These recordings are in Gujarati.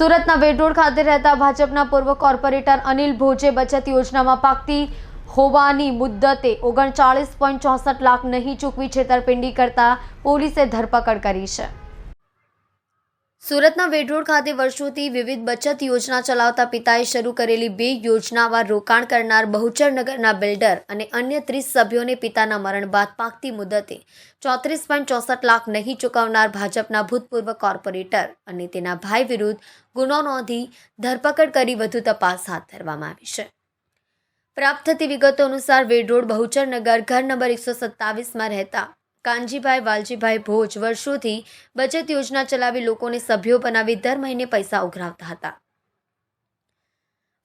સુરતના વેડરોડ ખાતે રહેતા ભાજપના પૂર્વ કોર્પોરેટર અનિલ ભોજે બચત યોજનામાં પાકતી હોવાની મુદ્દતે 39.64 લાખ નહીં ચૂકવી છેતરપિંડી કરતા પોલીસે ધરપકડ કરી છે। સુરતના વેડરોડ ખાતે વર્ષોથી વિવિધ બચત યોજના ચલાવતા પિતાએ શરૂ કરેલી 2 યોજનામાં રોકાણ કરનાર બહુચરનગરના બિલ્ડર અને અન્ય 30 સભ્યોને પિતાના મરણ બાદ પાકતી મુદ્દતે 34.64 લાખ નહીં ચૂકવનાર ભાજપના ભૂતપૂર્વ કોર્પોરેટર અને તેના ભાઈ વિરુદ્ધ ગુનો નોંધી ધરપકડ કરી વધુ તપાસ હાથ ધરવામાં આવી છે। પ્રાપ્ત થતી વિગતો અનુસાર વેડરોડ બહુચરનગર ઘર નંબર 127માં રહેતા કાનજીભાઈ વાલજીભાઈ ભોજ વર્ષોથી બચત યોજના ચલાવી લોકોને સભ્યો બનાવી દર મહિને પૈસા ઉઘરાવતા હતા।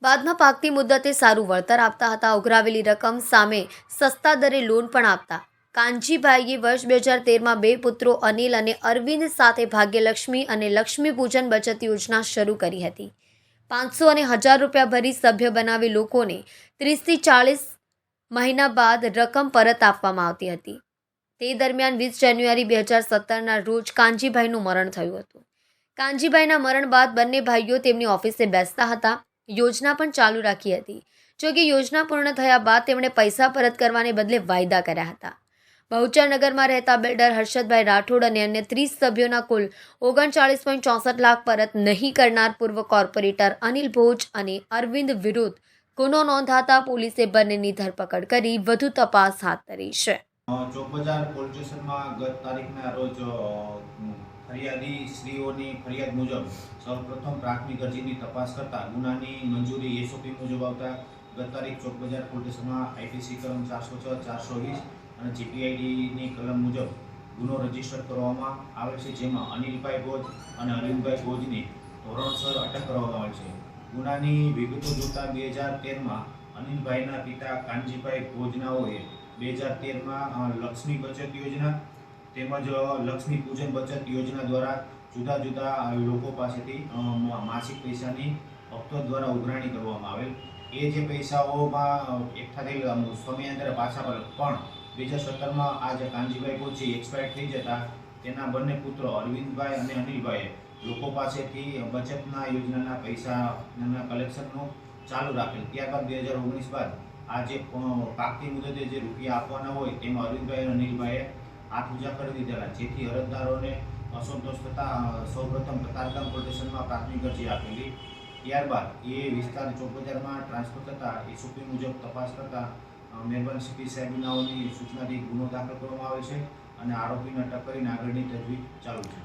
બાદમાં પાકતી મુદ્દતે સારું વળતર આપતા હતા। ઉઘરાવેલી રકમ સામે સસ્તા દરે લોન પણ આપતા કાનજીભાઈએ વર્ષ 2013માં 2 પુત્રો અનિલ અને અરવિંદ સાથે ભાગ્યલક્ષ્મી અને લક્ષ્મી પૂજન બચત યોજના શરૂ કરી હતી। 500 અને 1000 રૂપિયા ભરી સભ્ય બનાવી લોકોને 30 થી 40 મહિના બાદ રકમ પરત આપવામાં આવતી હતી। તે દરમિયાન 20 જાન્યુઆરી 2017ના રોજ કાનજીભાઈનું મરણ થયું હતું। કાનજીભાઈના મરણ બાદ બંને ભાઈઓ તેમની ઓફિસે બેસતા હતા। યોજના પણ ચાલુ રાખી હતી। જોકે યોજના પૂર્ણ થયા બાદ તેમણે પૈસા પરત કરવાને બદલે વાયદા કર્યા હતા। બહુચરનગરમાં રહેતા બિલ્ડર હર્ષદભાઈ રાઠોડ અને અન્ય 30 સભ્યોના કુલ 39.64 લાખ પરત નહીં કરનાર પૂર્વ કોર્પોરેટર અનિલ ભોજ અને અરવિંદ વિરુદ્ધ ગુનો નોંધાતા પોલીસે બંનેની ધરપકડ કરી વધુ તપાસ હાથ ધરી છે। ચોક બજાર પોલીસ સ્ટેશનમાં ગત તારીખના રોજ ફરિયાદી શ્રીઓની ફરિયાદ મુજબ સૌપ્રથમ પ્રાથમિક અરજીની તપાસ કરતા ગુનાની મંજૂરી એસઓપી મુજબ આવતા ગત તારીખ ચોક બજાર પોલીસ સ્ટેશનમાં આઈપીસી કલમ 406, 420 અને જીપીઆઈડીની કલમ મુજબ ગુનો રજીસ્ટર કરવામાં આવેલ છે, જેમાં અનિલભાઈ ભોજ અને અરવિંદભાઈ ભોજની ધોરણસર અટક કરવામાં આવેલ છે। ગુનાની વિગતો જોતા 2013માં અનિલભાઈના પિતા કાનજીભાઈ ભોજનાઓએ 2013માં લક્ષ્મી બચત યોજના તેમજ લક્ષ્મી પૂજન બચત યોજના દ્વારા જુદા જુદા લોકો પાસેથી માસિક પૈસાની હપ્તો દ્વારા ઉઘરાણી કરવામાં આવેલ। એ જે પૈસાઓમાં એકઠા થઈ સમયાંતરે પાછા પણ 2017માં આ જે કાનજીભાઈ ભોજ છે એક્સપાયર થઈ જતા તેના બંને પુત્રો અરવિંદભાઈ અને અનિલભાઈએ લોકો પાસેથી બચતના યોજનાના પૈસાના કલેક્શનનું ચાલુ રાખેલ। ત્યારબાદ 2019 બાદ આ જે પાકતી મુદતે જે રૂપિયા આપવાના હોય તેમાં અરવિંદભાઈ અને અનિલભાઈએ હાથ ઊંચા કરી દીધેલા, જેથી અરજદારોને અસંતોષ થતાં સૌપ્રથમ કતારગામ પોલીસ સ્ટેશનમાં પ્રાથમિક અરજી આપેલી। ત્યારબાદ એ વિસ્તાર ચોક બજારમાં ટ્રાન્સફર થતાં એસઓપી મુજબ તપાસ કરતાં મહેરબાન સીપી સાહેબનાઓની સૂચનાથી ગુનો દાખલ કરવામાં આવે છે અને આરોપીને અટક કરીને આગળની તજવીજ ચાલુ છે।